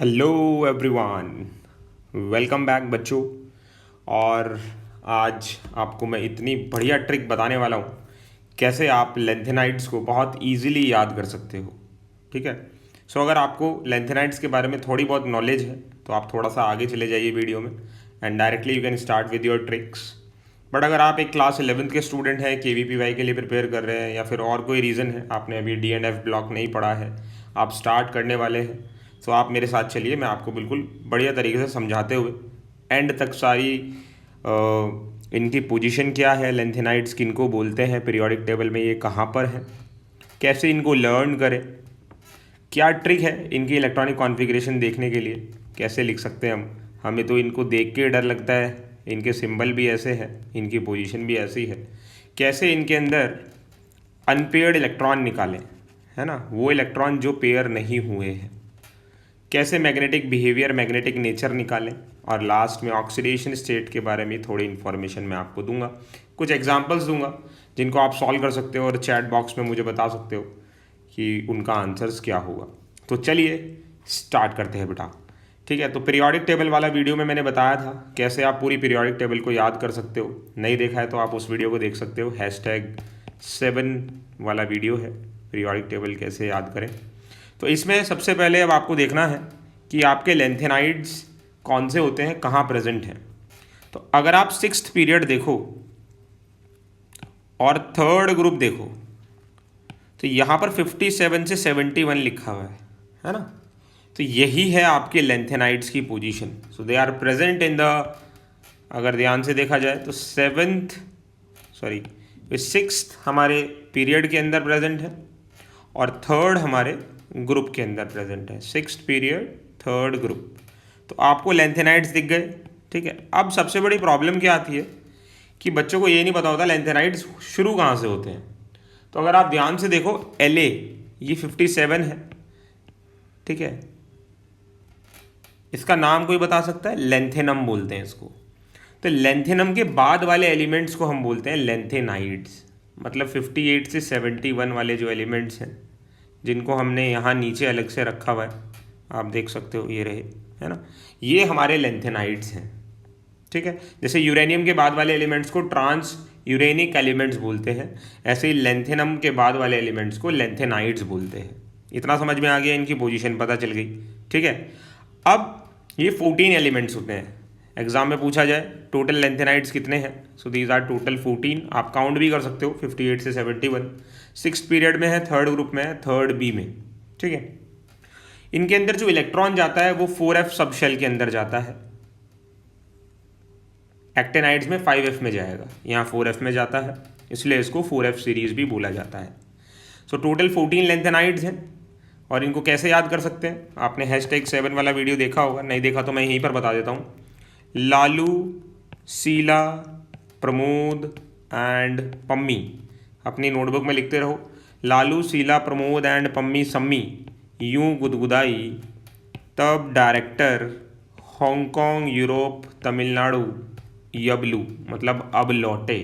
Hello everyone, welcome back बच्चों। और आज आपको मैं इतनी बढ़िया ट्रिक बताने वाला हूँ कैसे आप लेंथेनाइड्स को बहुत इजीली याद कर सकते हो। ठीक है। अगर आपको लेंथेनाइड्स के बारे में थोड़ी बहुत नॉलेज है तो आप थोड़ा सा आगे चले जाइए वीडियो में and directly you can start with your tricks. But अगर आप एक क्लास 11th के स्टूडेंट हैं, KVPY के लिए प्रिपेयर कर रहे हैं, या फिर और कोई रीज़न है आपने अभी D&F ब्लॉक नहीं पढ़ा है, आप स्टार्ट करने वाले हैं, तो आप मेरे साथ चलिए। मैं आपको बिल्कुल बढ़िया तरीके से समझाते हुए एंड तक सारी इनकी पोजीशन क्या है, लेंथेनाइड्स किनको बोलते हैं पीरियोडिक टेबल में, ये कहाँ पर है, कैसे इनको लर्न करें, क्या ट्रिक है इनकी इलेक्ट्रॉनिक कॉन्फ़िगरेशन देखने के लिए, कैसे लिख सकते हैं हम। हमें तो इनको देख के डर लगता है, इनके सिंबल भी ऐसे हैं, इनकी पोजीशन भी ऐसी है। कैसे इनके अंदर अनपेयर्ड इलेक्ट्रॉन निकालें, है ना, वो इलेक्ट्रॉन जो पेयर नहीं हुए हैं। कैसे मैग्नेटिक बिहेवियर, मैग्नेटिक नेचर निकालें। और लास्ट में ऑक्सीडेशन स्टेट के बारे में थोड़ी इन्फॉर्मेशन मैं आपको दूंगा, कुछ एग्जांपल्स दूंगा जिनको आप सॉल्व कर सकते हो और चैट बॉक्स में मुझे बता सकते हो कि उनका आंसर्स क्या होगा। तो चलिए स्टार्ट करते हैं बेटा। ठीक है। तो पीरियोडिक टेबल वाला वीडियो में मैंने बताया था कैसे आप पूरी पीरियोडिक टेबल को याद कर सकते हो। नहीं देखा है तो आप उस वीडियो को देख सकते हो। #7 वाला वीडियो है, पीरियोडिक टेबल कैसे याद करें। तो इसमें सबसे पहले अब आपको देखना है कि आपके लेंथेनाइड्स कौन से होते हैं, कहाँ प्रेजेंट हैं। तो अगर आप 6th पीरियड देखो और 3rd ग्रुप देखो तो यहाँ पर 57 से 71 लिखा हुआ है ना। तो यही है आपके लेंथेनाइड्स की पोजीशन। So they are present in the, अगर ध्यान से देखा जाए तो 6th हमारे पीरियड के अंदर प्रेजेंट है और 3rd हमारे ग्रुप के अंदर प्रेजेंट है। 6th period, 3rd group. तो आपको लेंथेनाइड्स दिख गए। ठीक है। अब सबसे बड़ी प्रॉब्लम क्या आती है कि बच्चों को ये नहीं पता होता लेंथेनाइड्स शुरू कहाँ से होते हैं। तो अगर आप ध्यान से देखो, LA ये 57 है। ठीक है। इसका नाम कोई बता सकता है? लेंथेनम बोलते हैं इसको। तो लेंथेनम के बाद वाले एलिमेंट्स को हम बोलते हैं लेंथेनाइड्स। मतलब 58 से 71 वाले जो एलिमेंट्स हैं जिनको हमने यहाँ नीचे अलग से रखा हुआ है, आप देख सकते हो, ये रहे, है ना, ये हमारे लेंथेनाइड्स हैं। ठीक है। जैसे यूरेनियम के बाद वाले एलिमेंट्स को ट्रांस यूरेनिक एलिमेंट्स बोलते हैं, ऐसे ही लेंथेनम के बाद वाले एलिमेंट्स को लेंथेनाइड्स बोलते हैं। इतना समझ में आ गया, इनकी पोजीशन पता चल गई। ठीक है। अब ये 14 एलिमेंट्स होते हैं। एग्जाम में पूछा जाए टोटल लेंथेनाइड्स कितने हैं, सो दीज आर टोटल 14। आप काउंट भी कर सकते हो, 58 से 71। 6th पीरियड में है, 3rd ग्रुप में है, 3rd B में। ठीक है। इनके अंदर जो इलेक्ट्रॉन जाता है वो 4f सब शेल के अंदर जाता है। एक्टेनाइड्स में 5f में जाएगा, यहाँ 4f में जाता है, इसलिए इसको 4f सीरीज भी बोला जाता है। सो टोटल 14 लेंथेनाइड्स हैं। और इनको कैसे याद कर सकते हैं? आपने #7 वाला वीडियो देखा होगा, नहीं देखा तो मैं यहीं पर बता देता हूँ। लालू, शीला, प्रमोद एंड पम्मी, अपनी नोटबुक में लिखते रहो। लालू, शीला, प्रमोद एंड पम्मी सम्मी यूं गुदगुदाई, तब डायरेक्टर हांगकांग, यूरोप, तमिलनाडु, यबलू, मतलब अब लौटे।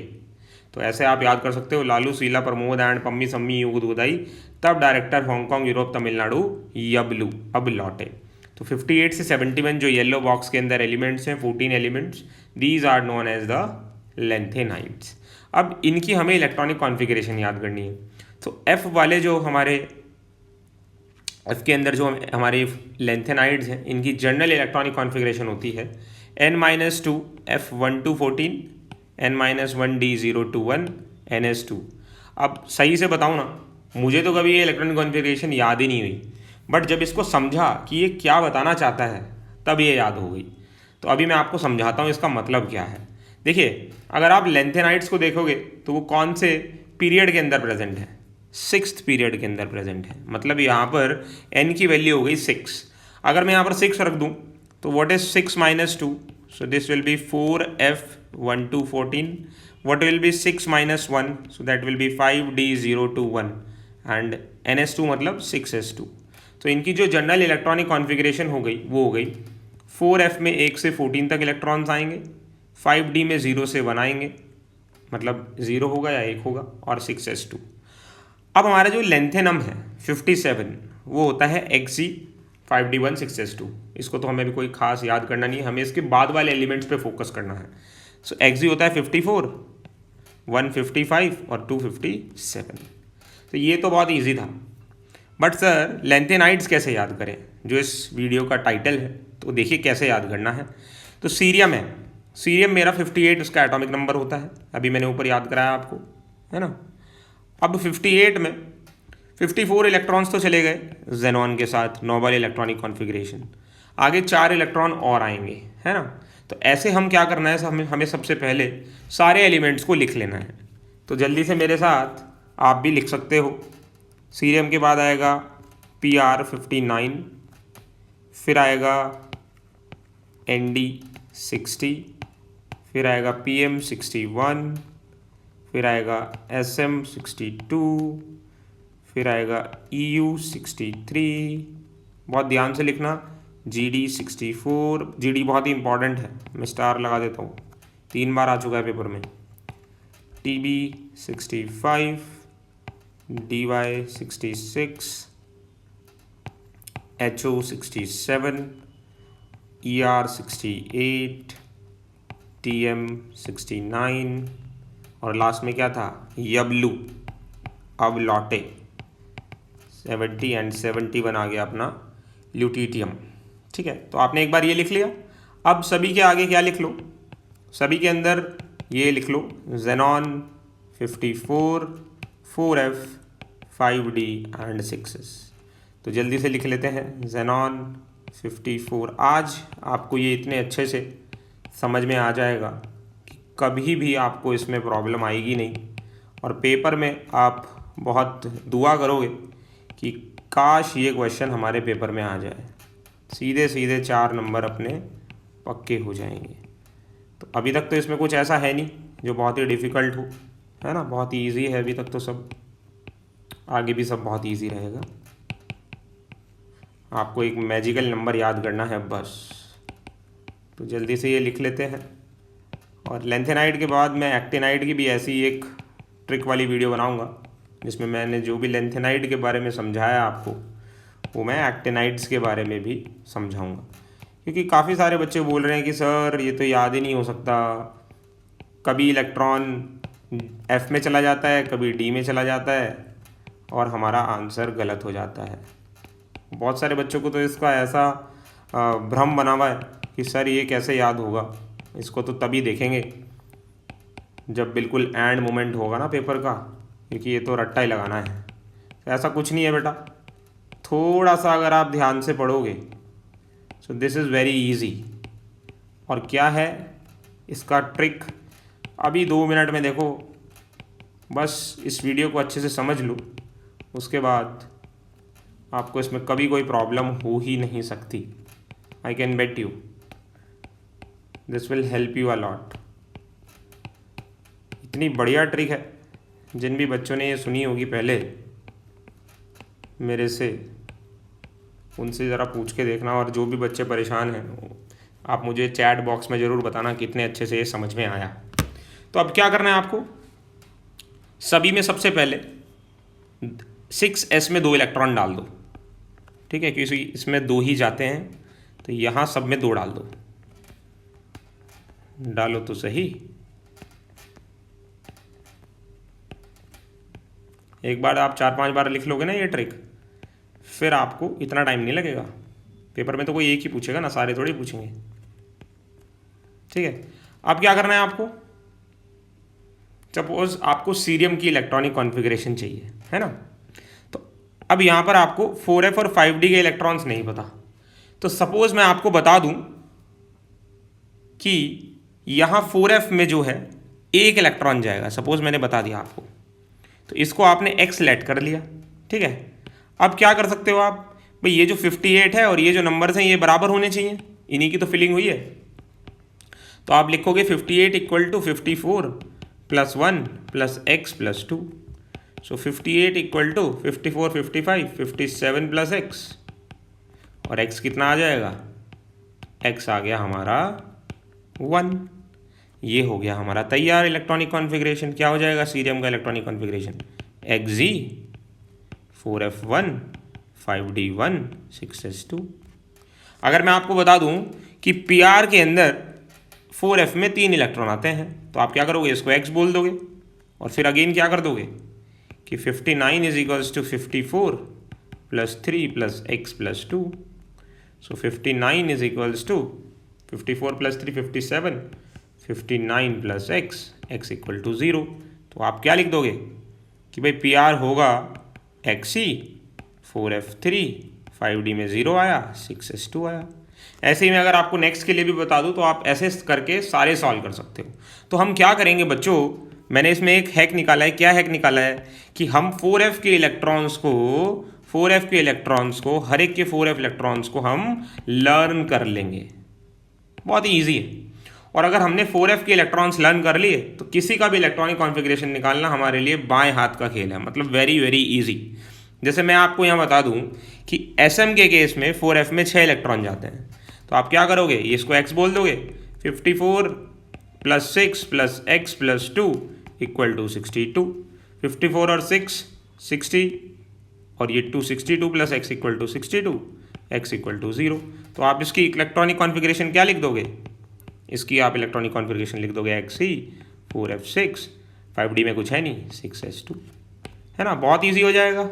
तो ऐसे आप याद कर सकते हो, लालू, शीला, प्रमोद एंड पम्मी सम्मी यूं गुदगुदाई, तब डायरेक्टर हांगकांग, यूरोप, तमिलनाडु, यबलू, अब लौटे। तो 58 से 71 जो येलो बॉक्स के अंदर एलिमेंट्स हैं, 14 elements, these are known as the lanthanides. अब इनकी हमें इलेक्ट्रॉनिक कॉन्फ़िगरेशन याद करनी है। तो F वाले जो हमारे, F के अंदर जो हमारे लेंथेनाइड्स हैं, इनकी जनरल इलेक्ट्रॉनिक कॉन्फ़िगरेशन होती है N-2 F1214 N-1 D021 NS2। अब सही से बताऊँ ना, मुझे तो कभी ये इलेक्ट्रॉनिक कॉन्फ़िगरेशन याद ही नहीं हुई, बट जब इसको समझा कि ये क्या बताना चाहता है तब ये याद हो गई। तो अभी मैं आपको समझाता हूँ इसका मतलब क्या है। देखिए, अगर आप लेंथेनाइड्स को देखोगे तो वो कौन से पीरियड के अंदर प्रेजेंट है? 6th पीरियड के अंदर प्रेजेंट है। मतलब यहाँ पर n की वैल्यू हो गई 6। अगर मैं यहाँ पर 6 रख दूँ तो what is 6 - 2? So this will be 4F1214। what will be 6 - 1? so that will be 5D021 and NS2 मतलब 6S2। तो इनकी जो जनरल इलेक्ट्रॉनिक कॉन्फ़िगरेशन हो गई वो हो गई 4F में 1 से 14 तक इलेक्ट्रॉन्स आएंगे, 5D में 0 से 1 आएंगे, मतलब 0 होगा या 1 होगा, और 6S2। अब हमारा जो लेंथेनम है 57, वो होता है Xg 5d1 6s2। इसको तो हमें भी कोई खास याद करना नहीं है, हमें इसके बाद वाले एलिमेंट्स पे फोकस करना है। सो xg होता है 54, 155 और 257। तो ये तो बहुत ईजी था। बट सर लेंथेनाइड्स कैसे याद करें, जो इस वीडियो का टाइटल है, तो देखिए कैसे याद करना है। तो सीरियम है, सीरियम मेरा 58 उसका एटॉमिक नंबर होता है, अभी मैंने ऊपर याद कराया आपको, है ना। अब 58 में 54 इलेक्ट्रॉन्स तो चले गए जेनॉन के साथ, नोबल इलेक्ट्रॉनिक कॉन्फ़िगरेशन, आगे 4 इलेक्ट्रॉन और आएंगे, है ना। तो ऐसे हम क्या करना है, हमें सबसे पहले सारे एलिमेंट्स को लिख लेना है। तो जल्दी से मेरे साथ आप भी लिख सकते हो। सीरियम के बाद आएगा PR59, फिर आएगा ND60, फिर आएगा PM61, फिर आएगा SM62, फिर आएगा EU63, बहुत ध्यान से लिखना, GD64, GD बहुत ही इंपॉर्टेंट है, मैं स्टार लगा देता हूँ, 3 बार आ चुका है पेपर में, TB65, DY66, HO67, ER68, TM69 और लास्ट में क्या था, यबलू, अब लौटे 70 एंड 71 आ गया अपना ल्यूटीटियम। ठीक है, तो आपने एक बार ये लिख लिया। अब सभी के आगे क्या लिख लो, सभी के अंदर ये लिख लो, xenon 54, 4f, 5d and 6s। तो जल्दी से लिख लेते हैं, जेनॉन 54। आज आपको ये इतने अच्छे से समझ में आ जाएगा कि कभी भी आपको इसमें प्रॉब्लम आएगी नहीं, और पेपर में आप बहुत दुआ करोगे कि काश ये क्वेश्चन हमारे पेपर में आ जाए, सीधे सीधे 4 नंबर अपने पक्के हो जाएंगे। तो अभी तक तो इसमें कुछ ऐसा है नहीं जो बहुत ही डिफ़िकल्ट हो, है ना, बहुत ही ईजी है अभी तक तो सब, आगे भी सब बहुत ईजी रहेगा। आपको एक मैजिकल नंबर याद करना है बस। तो जल्दी से ये लिख लेते हैं। और लेंथेनाइड के बाद मैं एक्टिनाइड की भी ऐसी एक ट्रिक वाली वीडियो बनाऊंगा, जिसमें मैंने जो भी लेंथेनाइड के बारे में समझाया आपको, वो मैं एक्टिनाइड्स के बारे में भी समझाऊंगा। क्योंकि काफ़ी सारे बच्चे बोल रहे हैं कि सर ये तो याद ही नहीं हो सकता, कभी इलेक्ट्रॉन F में चला जाता है, कभी D में चला जाता है, और हमारा आंसर गलत हो जाता है। बहुत सारे बच्चों को तो इसका ऐसा भ्रम बना हुआ है कि सर ये कैसे याद होगा, इसको तो तभी देखेंगे जब बिल्कुल एंड मोमेंट होगा ना पेपर का, क्योंकि ये तो रट्टा ही लगाना है। तो ऐसा कुछ नहीं है बेटा, थोड़ा सा अगर आप ध्यान से पढ़ोगे, so this is very easy. और क्या है इसका ट्रिक, अभी 2 मिनट में देखो, बस इस वीडियो को अच्छे से समझ लो, उसके बाद आपको इसमें कभी कोई प्रॉब्लम हो ही नहीं सकती। I can bet you, this will help you a lot. इतनी बढ़िया ट्रिक है, जिन भी बच्चों ने ये सुनी होगी पहले मेरे से, उनसे ज़रा पूछ के देखना। और जो भी बच्चे परेशान हैं, आप मुझे चैट बॉक्स में ज़रूर बताना कितने अच्छे से ये समझ में आया। तो अब क्या करना है आपको, सभी में सबसे पहले 6s में 2 इलेक्ट्रॉन डाल दो, ठीक है, क्योंकि इसमें 2 ही जाते हैं, तो यहाँ सब में 2 डाल दो। डालो तो सही, एक बार आप 4-5 बार लिख लोगे ना ये ट्रिक, फिर आपको इतना टाइम नहीं लगेगा। पेपर में तो कोई एक ही पूछेगा ना, सारे थोड़ी पूछेंगे। ठीक है, अब क्या करना है आपको, सपोज आपको सीरियम की इलेक्ट्रॉनिक कॉन्फ़िगरेशन चाहिए, है ना। तो अब यहाँ पर आपको 4f और 5d के इलेक्ट्रॉन्स नहीं पता, तो सपोज मैं आपको बता दूं कि यहाँ 4f में जो है 1 इलेक्ट्रॉन जाएगा, सपोज मैंने बता दिया आपको, तो इसको आपने x लेट कर लिया। ठीक है, अब क्या कर सकते हो आप, भाई ये जो 58 है और ये जो नंबर्स हैं ये बराबर होने चाहिए, इन्हीं की तो फिलिंग हुई है। तो आप लिखोगे 58 equal to 54 plus 1 plus x plus 2। So 58 equal to 54, 55, 57 plus x, और x कितना आ जाएगा, x आ गया हमारा 1। ये हो गया हमारा तैयार इलेक्ट्रॉनिक कॉन्फ़िगरेशन। क्या हो जाएगा सीरियम का electronic configuration, Xg 4f1 5d1 6s2। अगर मैं आपको बता दूं कि Pr के अंदर 4f में 3 इलेक्ट्रॉन आते हैं तो आप क्या करोगे, इसको x बोल दोगे और फिर अगेन क्या कर दोगे कि 59 is equals to 54 plus 3 plus x plus 2। So 59 is equals to 54 plus 3 57, 59 plus x equal to 0। तो आप क्या लिख दोगे कि भाई Pr होगा Xe 4f3, 5d में 0 आया, 6s2 आया। ऐसे ही मैं अगर आपको नेक्स्ट के लिए भी बता दूं तो आप ऐसे करके सारे सॉल्व कर सकते हो। तो हम क्या करेंगे बच्चों, मैंने इसमें एक हैक निकाला है। क्या हैक निकाला है कि हम 4f के इलेक्ट्रॉन्स को हर एक के 4f इलेक्ट्रॉन्स को हम लर्न कर लेंगे। बहुत ही ईजी है। और अगर हमने 4f के इलेक्ट्रॉन्स लर्न कर लिए तो किसी का भी इलेक्ट्रॉनिक कॉन्फ़िगरेशन निकालना हमारे लिए बाएं हाथ का खेल है, मतलब वेरी वेरी ईजी। जैसे मैं आपको यहाँ बता दूँ कि Sm के केस में 4f में 6 इलेक्ट्रॉन जाते हैं तो आप क्या करोगे, ये इसको x बोल दोगे, 54 plus 6 plus x plus 2 equal to 62। 54 और 6 60 और ये 2 62 plus x equal to 62, x equal to 0। तो आप इसकी इलेक्ट्रॉनिक कॉन्फ़िगरेशन क्या लिख दोगे, इसकी आप इलेक्ट्रॉनिक कॉन्फ़िगरेशन लिख दोगे Xe 4f6, 5d में कुछ है नहीं 6s2, है ना। बहुत ईजी हो जाएगा।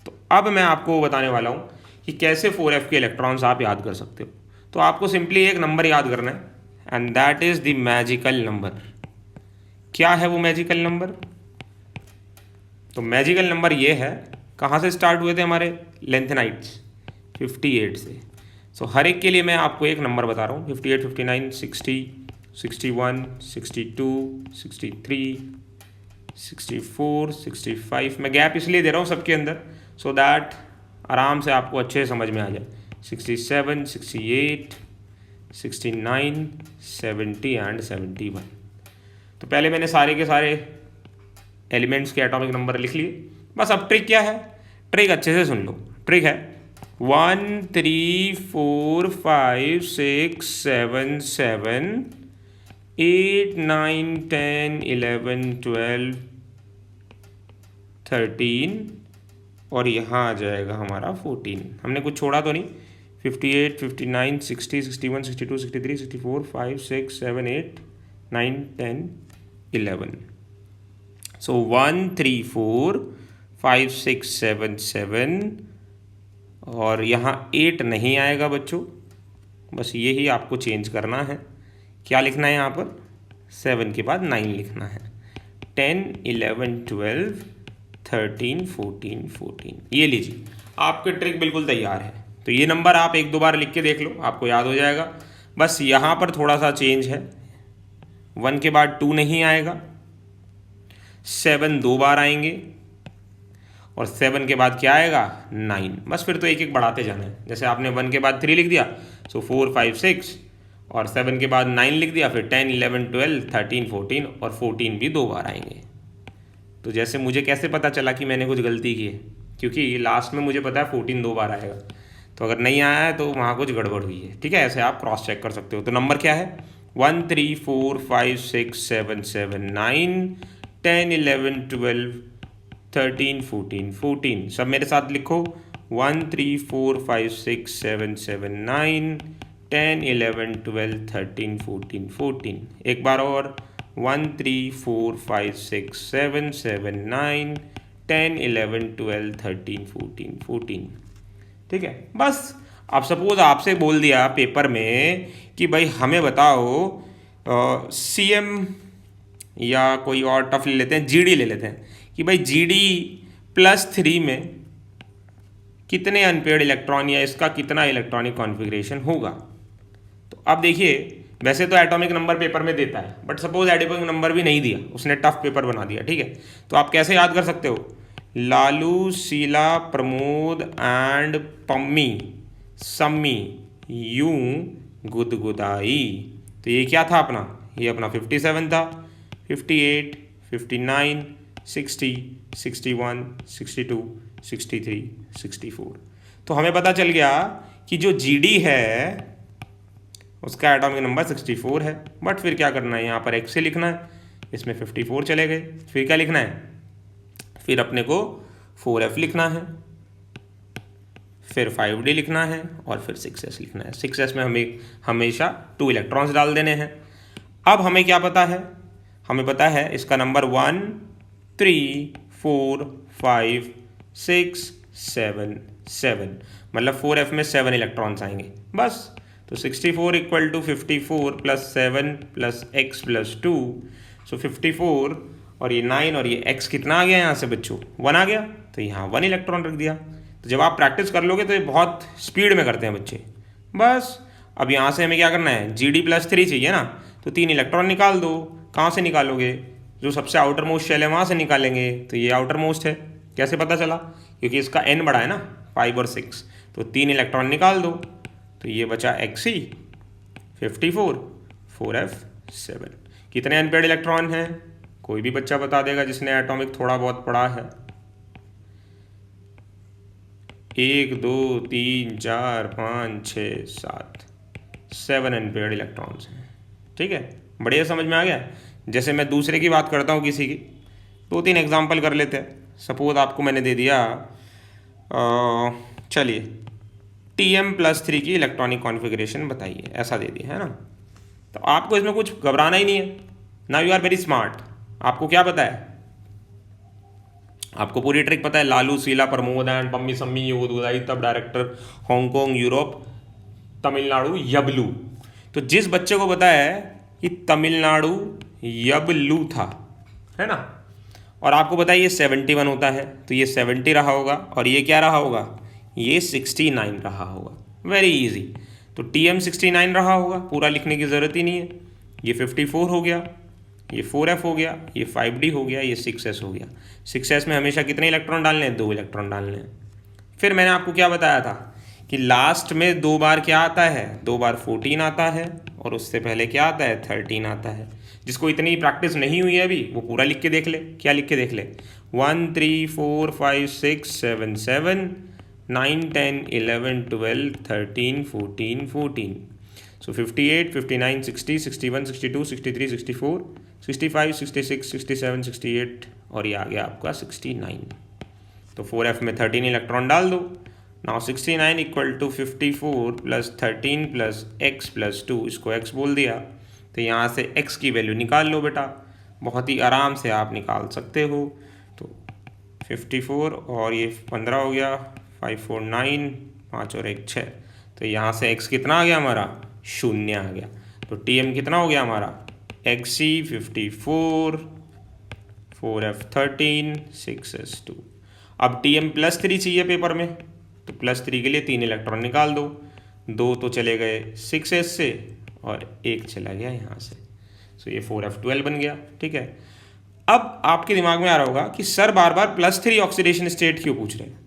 तो अब मैं आपको बताने वाला हूँ कि कैसे 4f के इलेक्ट्रॉन्स आप याद कर सकते हो। तो आपको सिंपली एक नंबर याद करना है and that is the magical number. क्या है वो मैजिकल नंबर, तो मैजिकल नंबर ये है, कहाँ से स्टार्ट हुए थे हमारे लेंथेनाइट्स, 58 से। सो हर एक के लिए मैं आपको एक नंबर बता रहा हूँ, 58 59 60 61 62 63 64 65। मैं गैप इसलिए दे रहा हूँ सबके अंदर सो दैट आराम से आपको अच्छे समझ में आ जाए। 67 68 69 70 एंड 71। तो पहले मैंने सारे के सारे एलिमेंट्स के एटॉमिक नंबर लिख लिए। बस अब ट्रिक क्या है, ट्रिक अच्छे से सुन लो। ट्रिक है 1 3 4 5 6 7 7 8 9 10 11 12 13 और यहाँ आ जाएगा हमारा 14। हमने कुछ छोड़ा तो नहीं, 58 59 60 61 62 63 64 5 6 7 8 9 10 11। सो 1 3 4 5 6 7 7 और यहाँ 8 नहीं आएगा बच्चों, बस यही आपको चेंज करना है। क्या लिखना है यहाँ पर, 7 के बाद 9 लिखना है। 10 11 12 13 14 14। ये लीजिए आपके ट्रिक बिल्कुल तैयार है। तो ये नंबर आप एक दो बार लिख के देख लो, आपको याद हो जाएगा। बस यहाँ पर थोड़ा सा चेंज है, 1 के बाद 2 नहीं आएगा, 7 दो बार आएंगे और 7 के बाद क्या आएगा 9। बस फिर तो एक एक बढ़ाते जाना है। जैसे आपने 1 के बाद 3 लिख दिया सो 4 5 6 और 7 के बाद 9 लिख दिया, फिर 10 11 12 13 14 और 14 भी दो बार आएंगे। तो जैसे मुझे कैसे पता चला कि मैंने कुछ गलती की है, क्योंकि लास्ट में मुझे पता है 14 दो बार आएगा। तो अगर नहीं आया है तो वहाँ कुछ गड़बड़ हुई है, ठीक है। ऐसे आप क्रॉस चेक कर सकते हो। तो नंबर क्या है 1 3 4 5 6 7 7 9 10 11 12 13 14 14। सब मेरे साथ लिखो 1 3 4 5 6 7 7 9 10 11 12 13 14 14। एक बार और 1 3 4 5 6 7 7 9 10 11 12 13 14 14। ठीक है। बस अब सपोज आपसे बोल दिया पेपर में कि भाई हमें बताओ CM या कोई और टफ ले लेते हैं, GD ले लेते हैं, कि भाई GD +3 में कितने अनपेयर्ड इलेक्ट्रॉन या इसका कितना इलेक्ट्रॉनिक कॉन्फ़िगरेशन होगा। तो अब देखिए, वैसे तो एटॉमिक नंबर पेपर में देता है, बट सपोज एटॉमिक नंबर भी नहीं दिया, उसने टफ पेपर बना दिया, ठीक है। तो आप कैसे याद कर सकते हो, लालू शीला प्रमोद एंड पम्मी सम्मी यूं गुदगुदाई। तो ये क्या था अपना, ये अपना 57 था, 58 59 60 61 62 63 64। तो हमें पता चल गया कि जो GD है उसका एटॉमिक नंबर 64 है। बट फिर क्या करना है, यहाँ पर x से लिखना है, इसमें 54 चले गए, फिर क्या लिखना है, फिर अपने को 4f लिखना है। फिर 5d लिखना है और फिर 6s लिखना है। 6s में हमें हमेशा 2 इलेक्ट्रॉन्स डाल देने हैं। अब हमें क्या पता है, हमें पता है इसका नंबर 1 3 4 5 6 7 7, मतलब 4f में 7 इलेक्ट्रॉन्स आएंगे बस। तो 64 equal to 54 plus 7 plus x plus 2, so 54 और ये 9 और ये x कितना आ गया यहाँ से बच्चों, 1 आ गया, तो यहाँ 1 इलेक्ट्रॉन रख दिया। तो जब आप प्रैक्टिस कर लोगे तो ये बहुत स्पीड में करते हैं बच्चे। बस अब यहाँ से हमें क्या करना है, GD प्लस 3 चाहिए ना, तो 3 इलेक्ट्रॉन निकाल दो। कहाँ से निकालोगे, जो सबसे आउटर मोस्ट शेल है वहाँ से निकालेंगे। तो ये आउटर मोस्ट है, कैसे पता चला, क्योंकि इसका n बड़ा है ना 5 और 6, तो 3 इलेक्ट्रॉन निकाल दो। तो ये बचा Xe 54 4f7। कितने अनपेयर्ड इलेक्ट्रॉन हैं, कोई भी बच्चा बता देगा जिसने एटॉमिक थोड़ा बहुत पढ़ा है। 1 2 3 4 5 6 7 7 अनपेयर्ड इलेक्ट्रॉन्स हैं। ठीक है, बढ़िया समझ में आ गया। जैसे मैं दूसरे की बात करता हूँ, किसी की 2-3 एग्जाम्पल कर लेते हैं। सपोज आपको मैंने दे दिया, चलिए Tm+3 की इलेक्ट्रॉनिक कॉन्फ़िगरेशन बताइए, ऐसा दे दिया है ना। तो आपको इसमें कुछ घबराना ही नहीं है। Now you are very smart. आपको क्या पता है, आपको पूरी ट्रिक पता है। लालू, शीला, प्रमोद एंड पम्मी सम्मी योगदुदाई तब डायरेक्टर हांगकांग यूरोप तमिलनाडु यबलू। तो जिस बच्चे को पता है कि तमिलनाडु यबलू था, है ना, और आपको पता है ये 71 होता है, तो ये 70 रहा होगा और ये क्या रहा होगा, ये 69 रहा होगा। Very easy. तो Tm 69 रहा होगा, पूरा लिखने की ज़रूरत ही नहीं है। ये 54 हो गया, ये 4f हो गया, ये 5d हो गया, ये 6s हो गया। 6s में हमेशा कितने इलेक्ट्रॉन डालने हैं, 2 इलेक्ट्रॉन डालने हैं। फिर मैंने आपको क्या बताया था कि लास्ट में 2 बार क्या आता है, 2 बार 14 आता है और उससे पहले क्या आता है, 13 आता है। जिसको इतनी प्रैक्टिस नहीं हुई है अभी, वो पूरा लिख के देख ले। क्या लिख के देख ले, 1 3 4 5 6 7 7 9 10 11 12 13 14 14। सो 58 59 60 61 62 63 64 65 66 67 68 और ये आ गया आपका 69। तो 4f में 13 इलेक्ट्रॉन डाल दो। Now 69 equal to 54 plus 13 plus x plus 2, इसको x बोल दिया। तो यहाँ से x की वैल्यू निकाल लो बेटा, बहुत ही आराम से आप निकाल सकते हो। तो 54 और ये 15 हो गया, 5 4 9, 5 और 1 6। तो यहाँ से x कितना आ गया हमारा, 0 आ गया। तो Tm कितना हो गया हमारा, Xe 54 4f 13 6s 2। अब Tm+3 चाहिए पेपर में, तो +3 के लिए 3 इलेक्ट्रॉन निकाल दो। 2 तो चले गए 6s से और 1 चला गया यहाँ से, सो ये 4f12 बन गया। ठीक है, अब आपके दिमाग में आ रहा होगा कि सर बार बार +3 ऑक्सीडेशन स्टेट क्यों पूछ रहे हैं।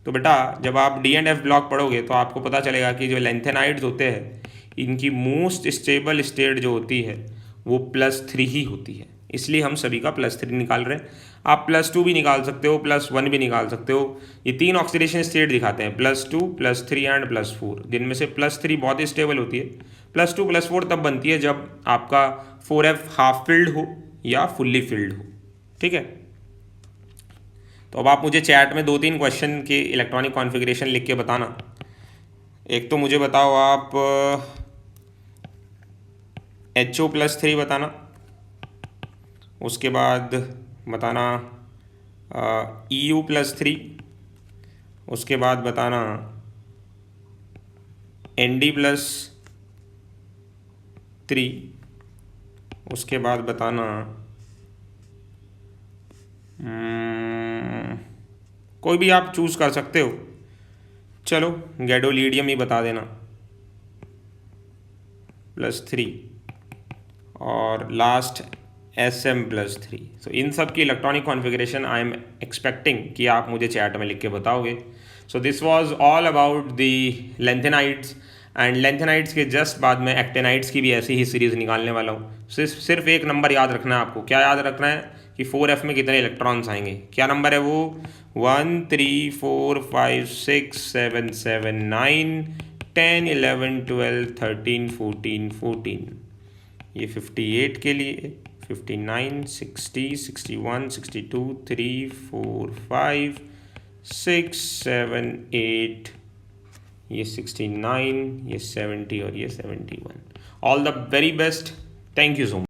तो बेटा जब आप D&F ब्लॉक पढ़ोगे तो आपको पता चलेगा कि जो लेंथेनाइड्स होते हैं इनकी मोस्ट स्टेबल स्टेट जो होती है वो +3 ही होती है, इसलिए हम सभी का +3 निकाल रहे हैं। आप +2 भी निकाल सकते हो, +1 भी निकाल सकते हो। ये 3 ऑक्सीडेशन स्टेट दिखाते हैं, +2 +3 एंड +4, जिनमें से +3 बहुत ही स्टेबल होती है। +2 +4 तब बनती है जब आपका 4f हाफ फिल्ड हो या फुल्ली फिल्ड हो। ठीक है, तो अब आप मुझे चैट में 2-3 क्वेश्चन के इलेक्ट्रॉनिक कॉन्फ़िगरेशन लिख के बताना। एक तो मुझे बताओ आप HO+3 बताना, उसके बाद बताना EU+3, उसके बाद बताना ND+3, उसके बाद बताना कोई भी आप चूज़ कर सकते हो। चलो गैडोलीडियम ही बता देना +3 और लास्ट SM+3। तो इन सब की electronic configuration I am expecting कि आप मुझे चैट में लिख के बताओगे। So this was all about the lanthanides, and lanthanides के जस्ट बाद में एक्टेनाइड्स की भी ऐसी ही सीरीज़ निकालने वाला हूँ। सिर्फ एक नंबर याद रखना है आपको। क्या याद रखना है कि 4f में कितने इलेक्ट्रॉन्स आएंगे। क्या नंबर है वो, 1 3 4 5 6 7 7 9 10 11 12 13 14 14। ये 58 के लिए 59 60 61 62 3 4 5 6 7 8 ये 69, ये 70 और ये 71। All the very best. Thank you so much.